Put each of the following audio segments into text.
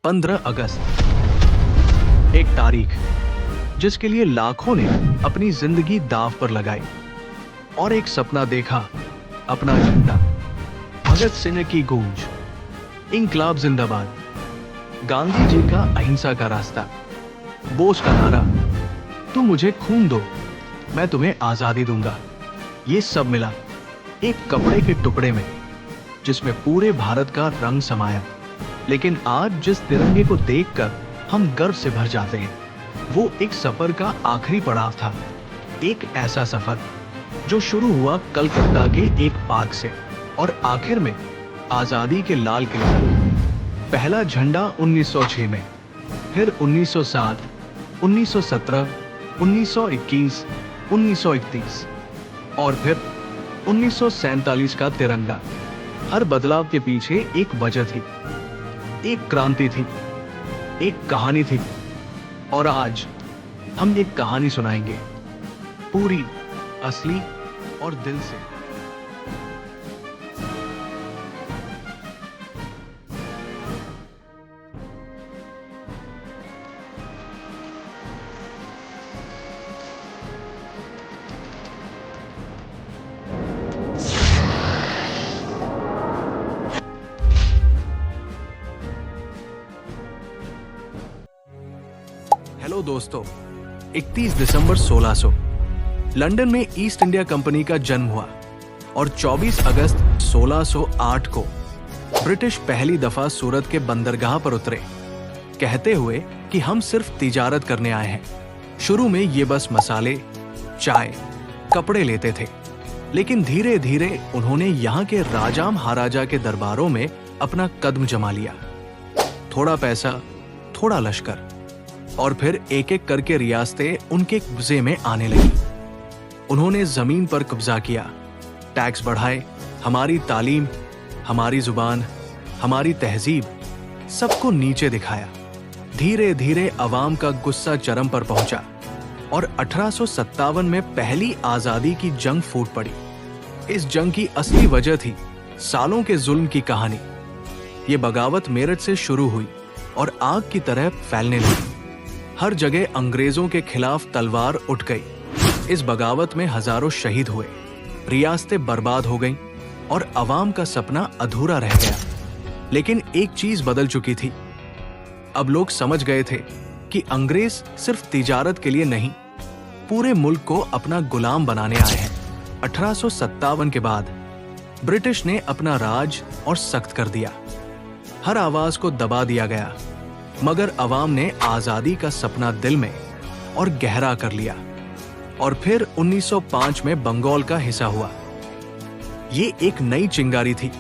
15 अगस्त, एक तारीख जिसके लिए लाखों ने अपनी जिंदगी दांव पर लगाई और एक सपना देखा, अपना झंडा। भगत सिंह की गूंज, इंकलाब जिंदाबाद, गांधी जी का अहिंसा का रास्ता, बोस का नारा, तुम मुझे खून दो मैं तुम्हें आजादी दूंगा। ये सब मिला एक कपड़े के टुकड़े में जिसमें पूरे भारत का रंग समाया। लेकिन आज जिस तिरंगे को देखकर हम गर्व से भर जाते हैं, वो एक सफर का आखिरी पड़ाव था। एक ऐसा सफर जो शुरू हुआ कलकत्ता के एक पार्क से और आखिर में आजादी के लाल किले पर। पहला झंडा 1906 में, फिर 1907, 1917, 1921, 1931 और फिर 1947 का तिरंगा। हर बदलाव के पीछे एक वजह थी, एक क्रांति थी, एक कहानी थी। और आज हम एक कहानी सुनाएंगे, पूरी, असली और दिल से। हेलो दोस्तों, 31 दिसंबर 1600 लंदन में ईस्ट इंडिया कंपनी का जन्म हुआ और 24 अगस्त 1608 को ब्रिटिश पहली दफा सूरत के बंदरगाह पर उतरे, कहते हुए कि हम सिर्फ तिजारत करने आए हैं। शुरू में ये बस मसाले, चाय, कपड़े लेते थे, लेकिन धीरे धीरे उन्होंने यहाँ के राजा महाराजा के दरबारों में अपना कदम जमा लिया। थोड़ा पैसा, थोड़ा लश्कर और फिर एक एक करके रियासतें उनके कब्जे में आने लगी। उन्होंने जमीन पर कब्जा किया, टैक्स बढ़ाए, हमारी तालीम, हमारी जुबान, हमारी तहजीब, सबको नीचे दिखाया। धीरे धीरे अवाम का गुस्सा चरम पर पहुंचा और 1857 में पहली आजादी की जंग फूट पड़ी। इस जंग की असली वजह थी सालों के जुल्म की कहानी। ये बगावत मेरठ से शुरू हुई और आग की तरह फैलने लगी। हर जगह अंग्रेजों के खिलाफ तलवार उठ गई। इस बगावत में हजारों शहीद हुए, रियासतें बर्बाद हो गईं और अवाम का सपना अधूरा रह गया। लेकिन एक चीज बदल चुकी थी। अब लोग समझ गए थे कि अंग्रेज सिर्फ तिजारत के लिए नहीं, पूरे मुल्क को अपना गुलाम बनाने आए हैं। 1857 के बाद ब्रिटिश ने अपना राज और सख्त कर दिया। हर आवाज को दबा दिया गया, मगर अवाम ने आजादी का सपना दिल में और गहरा कर लिया। और फिर 1905 में बंगाल का हिस्सा हुआ। ये एक नई चिंगारी थी।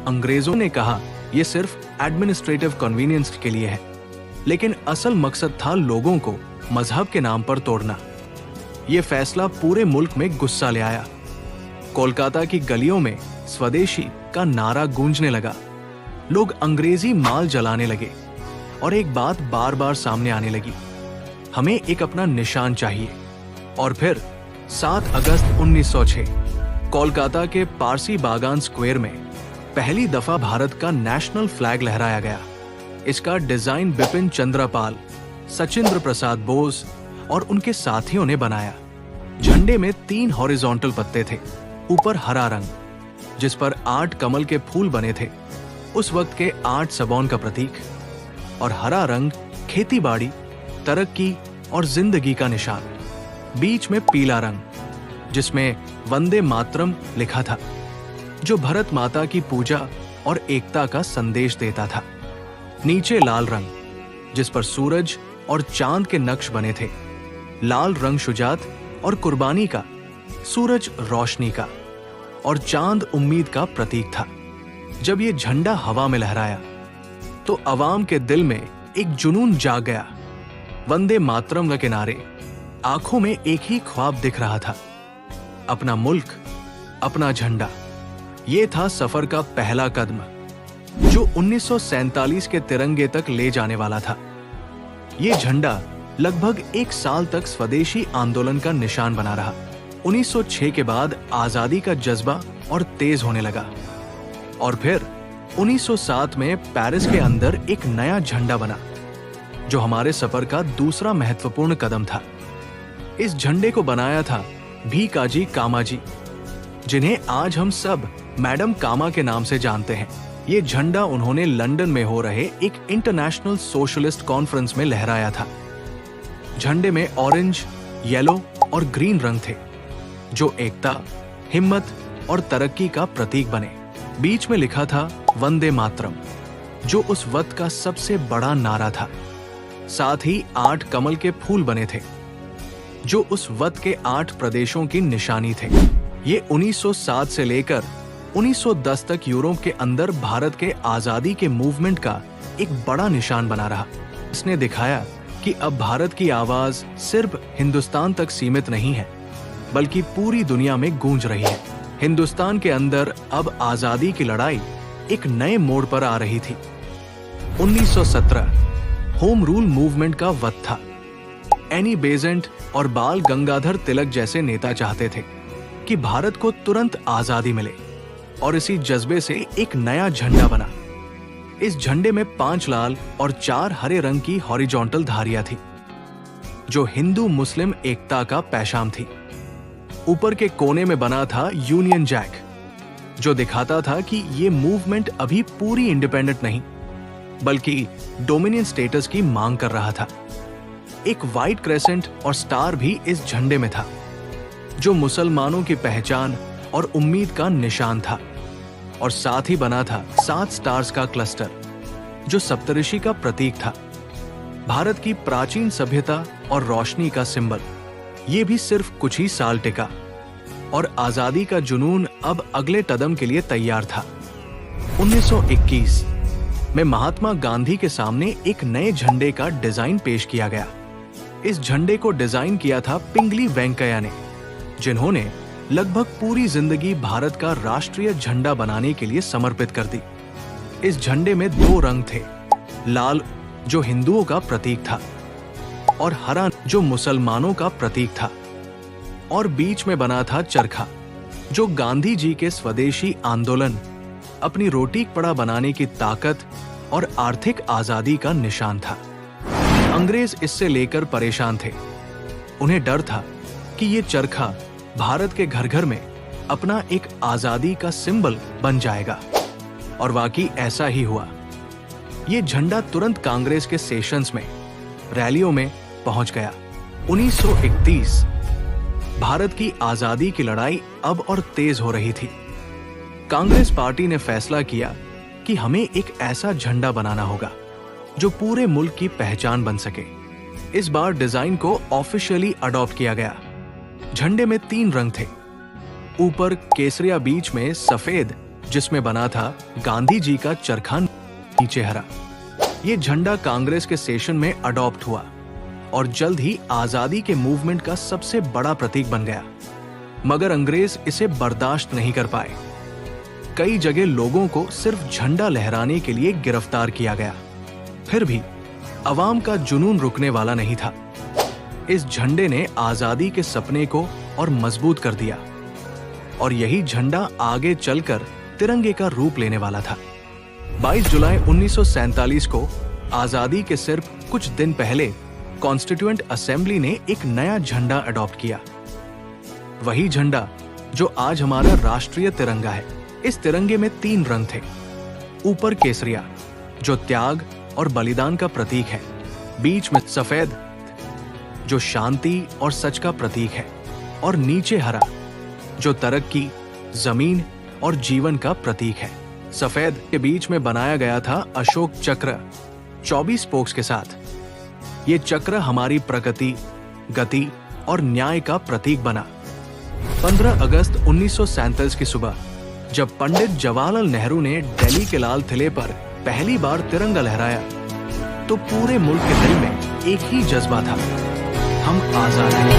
अंग्रेजों ने कहा यह सिर्फ एडमिनिस्ट्रेटिव कन्वीनियंस के लिए है, लेकिन असल मकसद था लोगों को मजहब के नाम पर तोड़ना। यह फैसला पूरे मुल्क में गुस्सा ले आया। कोलकाता की गलियों में स्वदेशी का नारा गूंजने लगा। लोग अंग्रेजी माल जलाने लगे और एक बात बार बार सामने आने लगी, हमें एक अपना निशान चाहिए। और फिर 7 अगस्त 1906 कोलकाता के पारसी बागान स्क्वायर में पहली दफा भारत का नेशनल फ्लैग लहराया गया। इसका डिजाइन बिपिन चंद्र पाल, सचिंद्र प्रसाद बोस और उनके साथियों ने बनाया। झंडे में 3 हॉरिजॉन्टल पत्ते थे, ऊपर हरा रंग जिस पर 8 कमल के फूल बने थे, उस वक्त के 8 सबौन का प्रतीक, और हरा रंग खेती-बाड़ी, तरक्की और जिंदगी का निशान। बीच में पीला रंग जिसमें वंदे मातरम लिखा था, जो भारत माता की पूजा और एकता का संदेश देता था। नीचे लाल रंग जिस पर सूरज और चांद के नक्श बने थे। लाल रंग शुजात और कुर्बानी का, सूरज रोशनी का और चांद उम्मीद का प्रतीक था। जब ये झंडा हवा में लहराया तो अवाम के दिल में एक जुनून जाग गया। वंदे मातरम के किनारे आंखों में एक ही ख्वाब दिख रहा था, अपना मुल्क, अपना झंडा। ये था सफर का पहला कदम जो 1947 के तिरंगे तक ले जाने वाला था। ये झंडा लगभग 1 साल तक स्वदेशी आंदोलन का निशान बना रहा। 1906 के बाद आजादी का जज्बा और तेज होने लगा और फिर 1907 में पेरिस के अंदर एक नया झंडा बना, जो हमारे सफर का दूसरा महत्वपूर्ण कदम था। इस झंडे को बनाया था भीकाजी कामाजी, जिन्हें आज हम सब मैडम कामा के नाम से जानते हैं। ये झंडा उन्होंने लंदन में हो रहे एक इंटरनेशनल सोशलिस्ट कॉन्फ्रेंस में लहराया था। झंडे में ऑरेंज, येलो और ग्रीन रंग थे, जो एकता, हिम्मत और तरक्की का प्रतीक बने। बीच में लिखा था वंदे मातरम, जो उस वक्त का सबसे बड़ा नारा था। साथ ही 8 कमल के फूल बने थे, जो उस वक्त के 8 प्रदेशों की निशानी थे। ये 1907 से लेकर 1910 तक यूरोप के अंदर भारत के आजादी के मूवमेंट का एक बड़ा निशान बना रहा। इसने दिखाया कि अब भारत की आवाज सिर्फ हिंदुस्तान तक सीमित नहीं है, बल्कि पूरी दुनिया में गूंज रही है। हिंदुस्तान के अंदर अब आजादी की लड़ाई एक नए मोड़ पर आ रही थी। 1917 होम रूल मूवमेंट का वक्त था। एनी बेजेंट और बाल गंगाधर तिलक जैसे नेता चाहते थे कि भारत को तुरंत आजादी मिले, और इसी जज्बे से एक नया झंडा बना। इस झंडे में 5 लाल और 4 हरे रंग की हॉरिजॉन्टल धारियां थी, जो हिंदू मुस्लिम एकता का पैगाम थी। ऊपर के कोने में बना था यूनियन जैक, जो दिखाता था कि ये मूवमेंट अभी पूरी इंडिपेंडेंट नहीं, बल्कि डोमिनियन स्टेटस की मांग कर रहा था। एक व्हाइट क्रेसेंट और स्टार भी इस झंडे में था, जो मुसलमानों की पहचान और उम्मीद का निशान था। और साथ ही बना था 7 स्टार्स का क्लस्टर, जो सप्तऋषि का प्रतीक था, भारत की प्राचीन सभ्यता और रोशनी का सिंबल। ये भी सिर्फ कुछ ही साल टिका, और आजादी का जुनून अब अगले कदम के लिए तैयार था। 1921 में महात्मा गांधी के सामने एक नए झंडे का डिजाइन पेश किया गया। इस झंडे को डिजाइन किया था पिंगली वेंकैया ने, जिन्होंने लगभग पूरी जिंदगी भारत का राष्ट्रीय झंडा बनाने के लिए समर्पित कर दी। इस झंडे में 2 रंग थे, लाल जो हिंदुओं का प्रतीक था और हरा जो मुसलमानों का प्रतीक था, और बीच में बना था चरखा, जो गांधी जी के स्वदेशी आंदोलन, अपनी रोटी कपड़ा बनाने की ताकत और आर्थिक आजादी का निशान था। अंग्रेज इससे लेकर परेशान थे। उन्हें डर था कि ये चरखा भारत के घर घर में अपना एक आजादी का सिंबल बन जाएगा, और वाकई ऐसा ही हुआ। ये झंडा तुरंत कांग्रेस के सेशंस में, रैलियों में पहुंच गया। 1931 भारत की आजादी की लड़ाई अब और तेज हो रही थी। कांग्रेस पार्टी ने फैसला किया कि हमें एक ऐसा झंडा बनाना होगा जो पूरे मुल्क की पहचान बन सके। इस बार डिजाइन को ऑफिशियली अडॉप्ट किया गया। झंडे में 3 रंग थे, ऊपर केसरिया, बीच में सफेद जिसमें बना था गांधी जी का चरखा, नीचे हरा। ये झंडा कांग्रेस के सेशन में अडॉप्ट हुआ और जल्द ही आजादी के मूवमेंट का सबसे बड़ा प्रतीक बन गया। मगर अंग्रेज इसे बर्दाश्त नहीं कर पाए। कई जगह लोगों को सिर्फ झंडा लहराने के लिए गिरफ्तार किया गया। फिर भी अवाम का जुनून रुकने वाला नहीं था। इस झंडे ने आजादी के सपने को और मजबूत कर दिया, और यही झंडा आगे चलकर तिरंगे का रूप लेने वाला था। 22 जुलाई 1947 को आजादी के सिर्फ कुछ दिन पहले कॉन्स्टिट्यूएंट असेंबली ने एक नया झंडा अडॉप्ट किया। वही झंडा जो आज हमारा राष्ट्रीय तिरंगा है। इस तिरंगे में 3 रंग थे, ऊपर केसरिया जो त्याग और बलिदान का प्रतीक है, बीच में सफेद जो शांति और सच का प्रतीक है, और नीचे हरा जो तरक्की, जमीन और जीवन का प्रतीक है। सफेद के बीच में बनाया गया था अशोक चक्र 24 स्पोक्स के साथ। ये चक्र हमारी प्रगति, गति और न्याय का प्रतीक बना। 15 अगस्त 1947 की सुबह जब पंडित जवाहरलाल नेहरू ने दिल्ली के लाल किले पर पहली बार तिरंगा लहराया, तो पूरे मुल्क के दिल में एक ही जज्बा था, हम आजाद हैं।